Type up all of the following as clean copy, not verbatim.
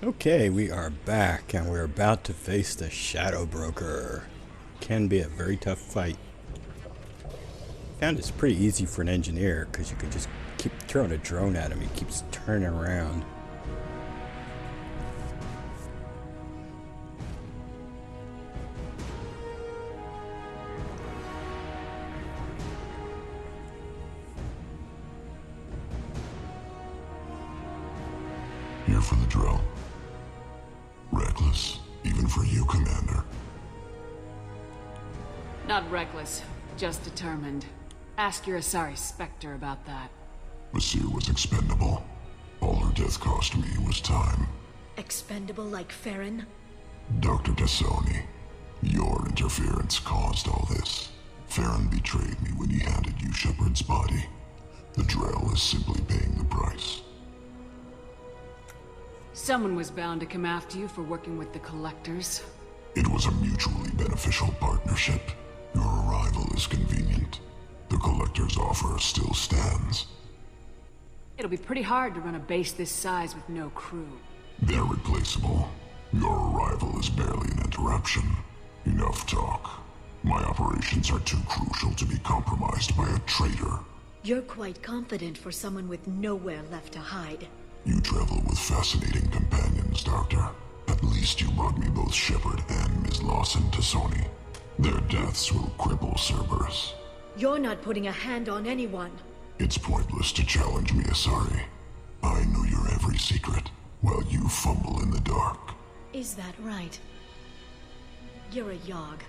Okay, we are back and we're about to face the Shadow Broker. Can be a very tough fight. Found it's pretty easy for an engineer because you can just keep throwing a drone at him. He keeps turning around. Here for the drill. Reckless, even for you, Commander. Not reckless, just determined. Ask your Asari Spectre about that. Basir was expendable. All her death cost me was time. Expendable like Farron? Dr. Tassoni, your interference caused all this. Farron betrayed me when he handed you Shepard's body. The drill is simply paying the price. Someone was bound to come after you for working with the Collectors. It was a mutually beneficial partnership. Your arrival is convenient. The Collector's offer still stands. It'll be pretty hard to run a base this size with no crew. They're replaceable. Your arrival is barely an interruption. Enough talk. My operations are too crucial to be compromised by a traitor. You're quite confident for someone with nowhere left to hide. You travel with fascinating companions, Doctor. At least you brought me both Shepard and Ms. Lawson Tassoni. Their deaths will cripple Cerberus. You're not putting a hand on anyone. It's pointless to challenge me, Asari. I know your every secret, while you fumble in the dark. Is that right? You're a Yogg,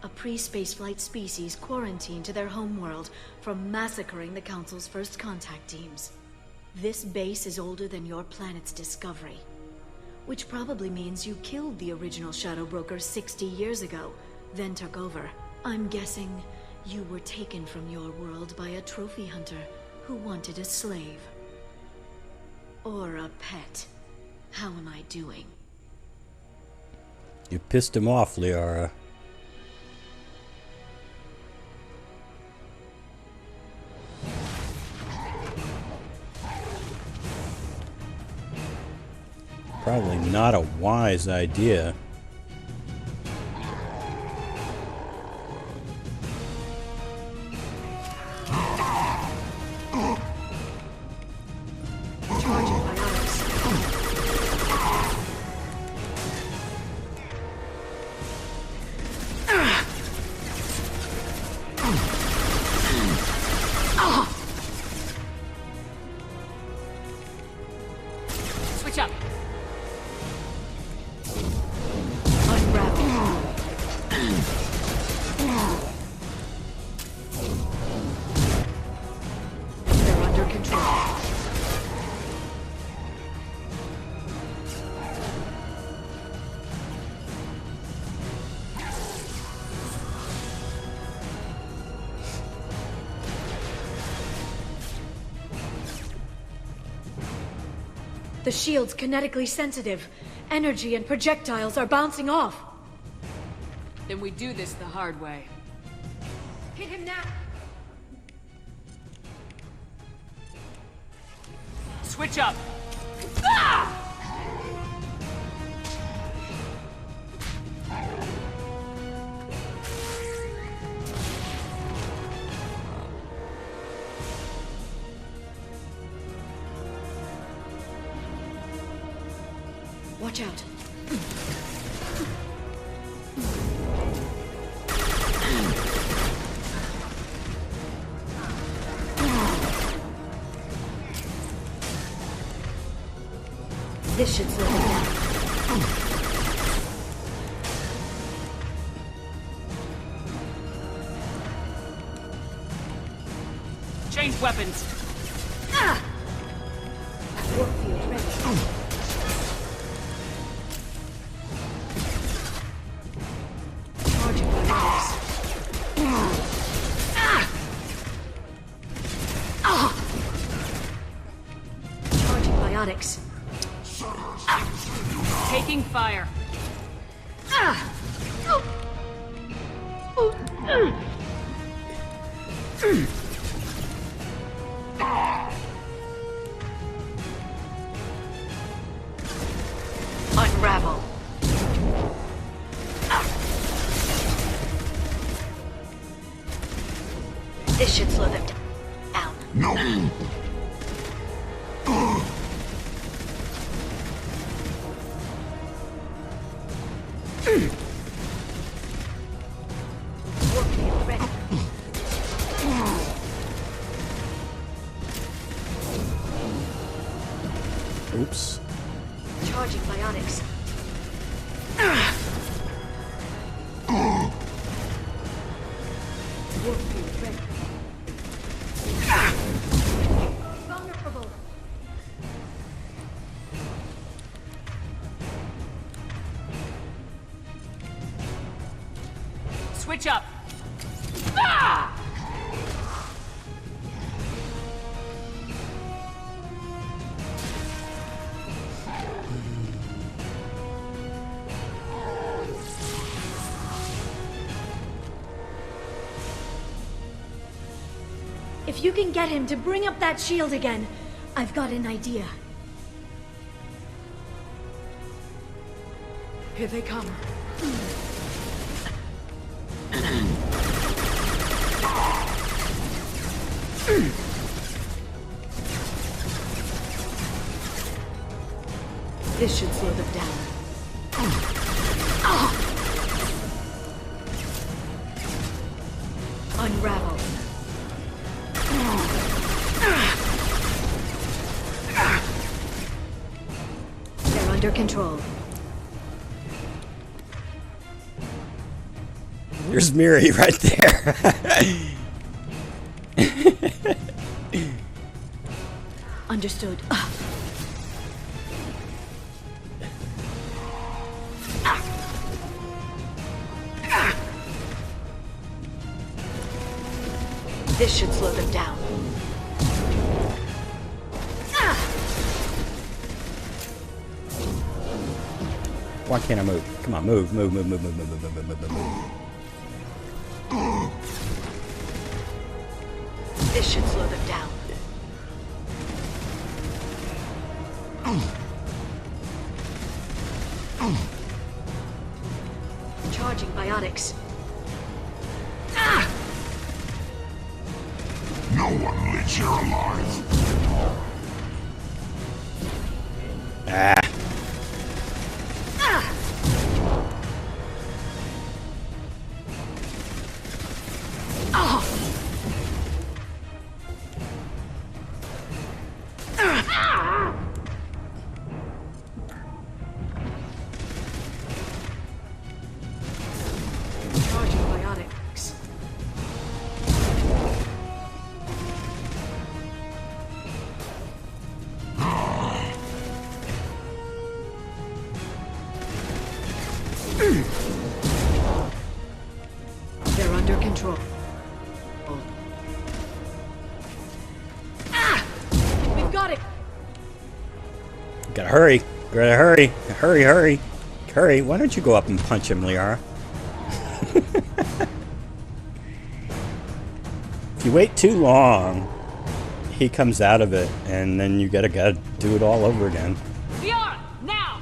a pre-spaceflight species quarantined to their homeworld from massacring the Council's first contact teams. This base is older than your planet's discovery, which probably means you killed the original Shadow Broker 60 years ago, then took over. I'm guessing you were taken from your world by a trophy hunter who wanted a slave. Or a pet. How am I doing? You pissed him off, Liara. Probably not a wise idea. Switch up. They're under control. The shield's kinetically sensitive. Energy and projectiles are bouncing off. Then we do this the hard way. Hit him now! Switch up! Ah! Watch out. This should slow them down. Change weapons! Ah! Warfield ready. Charging biotics. Charging biotics. Taking fire. Oops. Charging biotics. Vulnerable. Switch up. Ah! If you can get him to bring up that shield again, I've got an idea. Here they come. This should slow them down. Unravel. They're under control. There's Miri right there. Understood. This should slow them down. Why can't I move? Come on, move, move, move, move, move, move, move, move, move, move. This should slow them down. Charging biotics. No one leaves here alive. Ah. Charging biotics. They're under control. We've got it. Gotta hurry. Gotta hurry. Hurry, hurry. Hurry. Why don't you go up and punch him, Liara? If you wait too long, he comes out of it, and then you gotta do it all over again. Liara, now!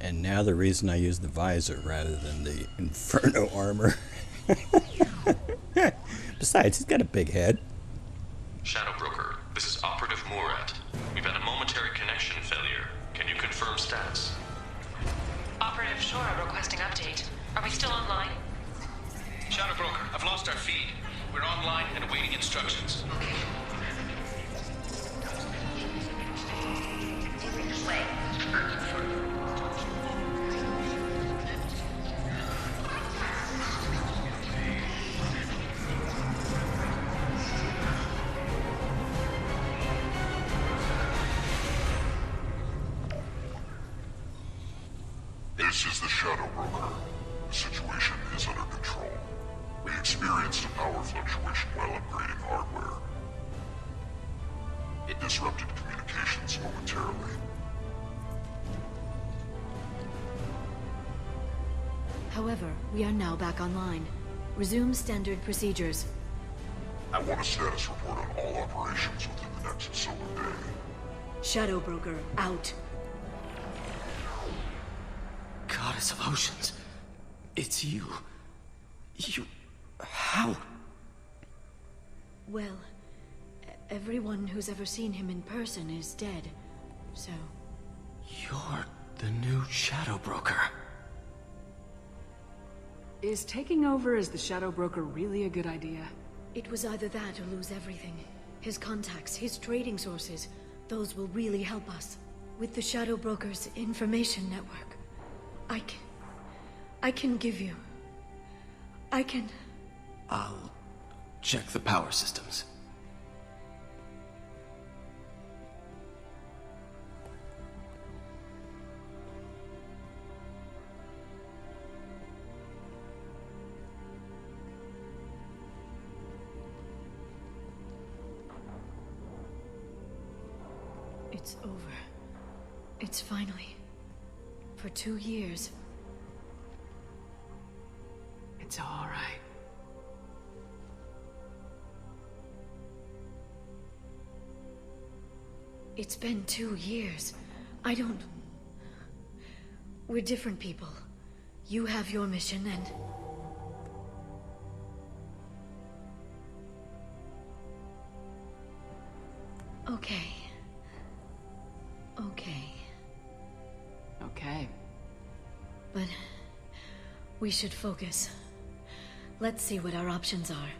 And now the reason I use the visor rather than the Inferno armor. Besides, he's got a big head. Shadow Broker, this is Operative Murat. We've had a momentary connection failure. Can you confirm status? Operative Shora requesting update. Are we still online? Shadow Broker, I've lost our feed. We're online and awaiting instructions. This is the Shadow Broker. The situation is under control. We experienced a power fluctuation while upgrading hardware. It disrupted communications momentarily. However, we are now back online. Resume standard procedures. I want a status report on all operations within the next solar day. Shadow Broker, out. Goddess of Oceans. It's you. You... How? Well, everyone who's ever seen him in person is dead, so... You're the new Shadow Broker. Is taking over as the Shadow Broker really a good idea? It was either that or lose everything. His contacts, his trading sources, those will really help us. With the Shadow Broker's information network, I can give you... I'll check the power systems. It's over. It's finally... For 2 years. It's all right. It's been 2 years. I don't... We're different people. You have your mission and... Okay. Okay. Okay. But... we should focus. Let's see what our options are.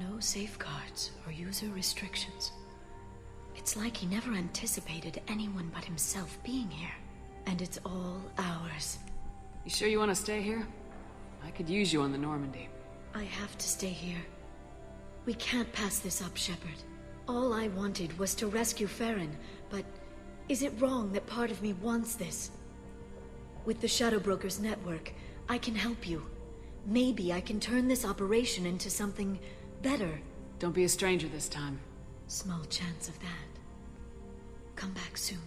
No safeguards or user restrictions. It's like he never anticipated anyone but himself being here. And it's all ours. You sure you want to stay here? I could use you on the Normandy. I have to stay here. We can't pass this up, Shepard. All I wanted was to rescue Farron, but is it wrong that part of me wants this? With the Shadow Broker's network, I can help you. Maybe I can turn this operation into something better. Don't be a stranger this time. Small chance of that. Come back soon.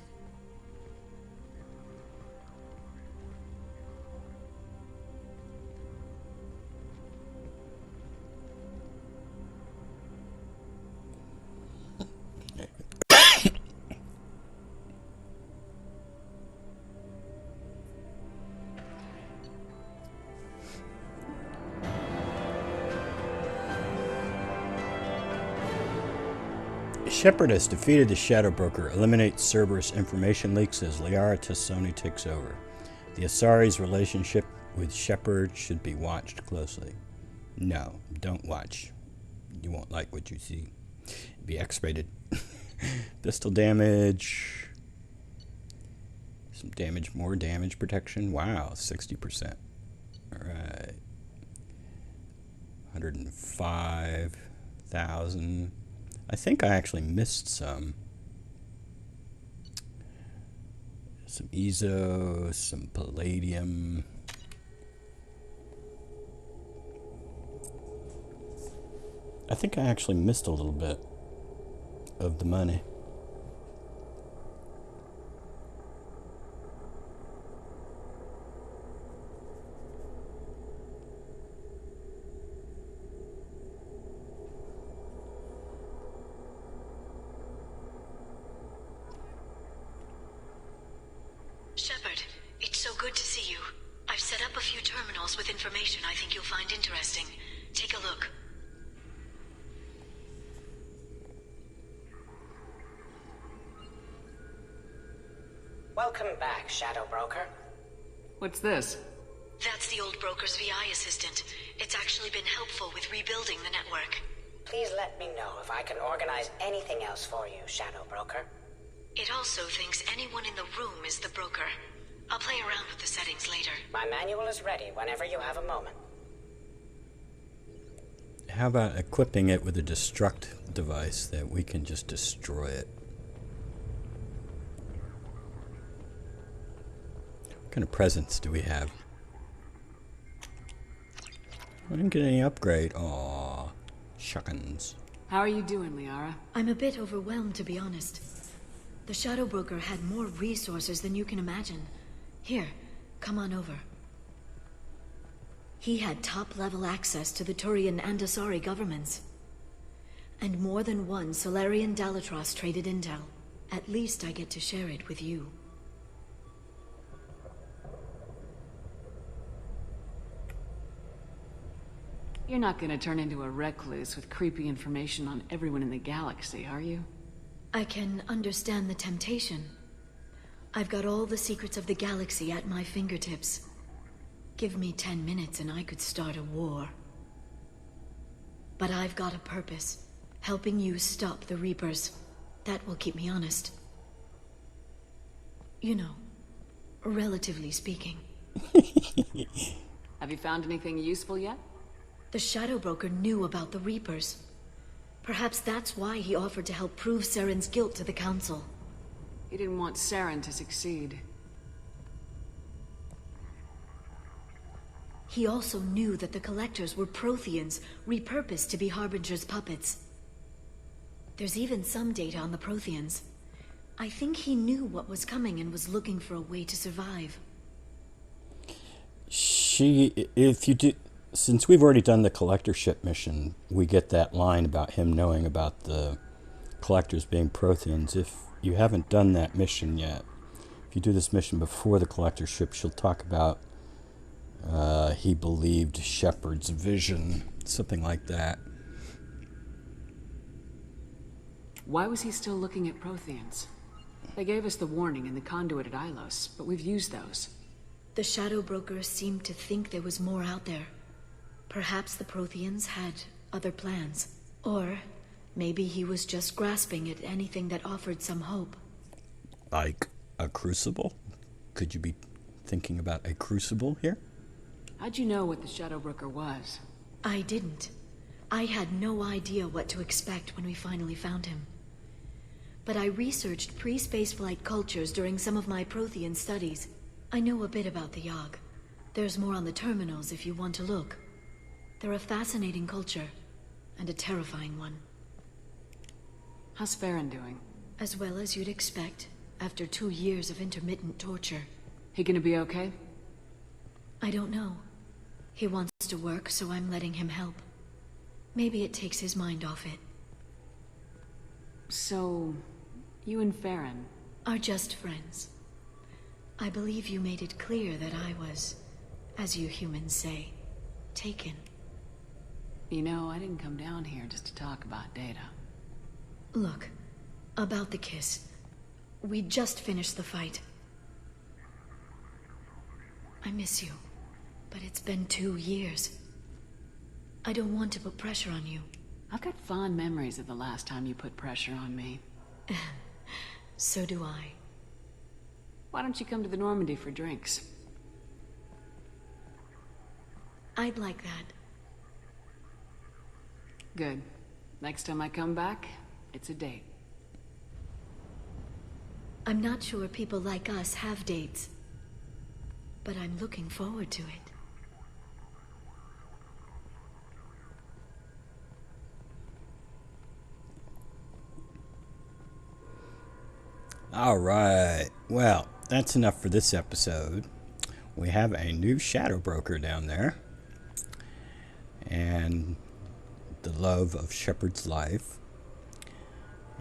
Shepard has defeated the Shadow Broker. Eliminate Cerberus information leaks as Liara Tassoni takes over. The Asari's relationship with Shepard should be watched closely. No, don't watch. You won't like what you see. Be X-rated. Pistol damage. Some damage, more damage protection. Wow, 60%. Alright. 105,000. I think I actually missed some. Some EZO, some palladium. I think I actually missed a little bit of the money. Shepard, it's so good to see you. I've set up a few terminals with information I think you'll find interesting. Take a look. Welcome back, Shadow Broker. What's this? That's the old broker's VI assistant. It's actually been helpful with rebuilding the network. Please let me know if I can organize anything else for you, Shadow Broker. It also thinks anyone in the room is the broker. I'll play around with the settings later. My manual is ready whenever you have a moment. How about equipping it with a destruct device that we can just destroy it? What kind of presents do we have? I didn't get any upgrade. Aww, shuckins. How are you doing, Liara? I'm a bit overwhelmed, to be honest. The Shadow Broker had more resources than you can imagine. Here, come on over. He had top-level access to the Turian and Asari governments. And more than one Solarian Dalatros traded intel. At least I get to share it with you. You're not gonna turn into a recluse with creepy information on everyone in the galaxy, are you? I can understand the temptation. I've got all the secrets of the galaxy at my fingertips. Give me 10 minutes and I could start a war. But I've got a purpose. Helping you stop the Reapers. That will keep me honest. You know, relatively speaking. Have you found anything useful yet? The Shadow Broker knew about the Reapers. Perhaps that's why he offered to help prove Saren's guilt to the Council. He didn't want Saren to succeed. He also knew that the Collectors were Protheans, repurposed to be Harbinger's puppets. There's even some data on the Protheans. I think he knew what was coming and was looking for a way to survive. Since we've already done the Collectorship mission, we get that line about him knowing about the Collectors being Protheans. If you haven't done that mission yet, if you do this mission before the Collectorship, she'll talk about he believed Shepard's vision, something like that. Why was he still looking at Protheans? They gave us the warning in the conduit at Ilos, but we've used those. The Shadow Broker seemed to think there was more out there. Perhaps the Protheans had other plans. Or maybe he was just grasping at anything that offered some hope. Like a crucible? Could you be thinking about a crucible here? How'd you know what the Shadow Broker was? I didn't. I had no idea what to expect when we finally found him. But I researched pre-spaceflight cultures during some of my Prothean studies. I know a bit about the Yogg. There's more on the terminals if you want to look. They're a fascinating culture, and a terrifying one. How's Farron doing? As well as you'd expect, after 2 years of intermittent torture. He gonna be okay? I don't know. He wants to work, so I'm letting him help. Maybe it takes his mind off it. So, you and Farron are just friends. I believe you made it clear that I was, as you humans say, taken. You know, I didn't come down here just to talk about data. Look, about the kiss. We just finished the fight. I miss you, but it's been 2 years. I don't want to put pressure on you. I've got fond memories of the last time you put pressure on me. So do I. Why don't you come to the Normandy for drinks? I'd like that. Good. Next time I come back, it's a date. I'm not sure people like us have dates, but I'm looking forward to it. Alright, well, that's enough for this episode. We have a new Shadow Broker down there. And the love of Shepard's life.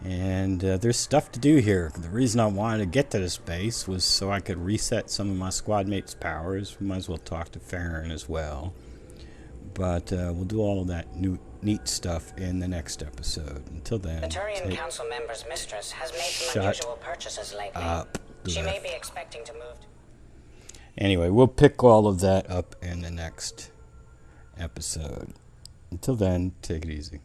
And there's stuff to do here. The reason I wanted to get to this base was so I could reset some of my squad mates' powers. We might as well talk to Farron as well. But we'll do all of that neat stuff in the next episode. Until then, the Turian Council member's mistress has made some unusual purchases lately. She may be expecting to move. Anyway, we'll pick all of that up in the next episode. Until then, take it easy.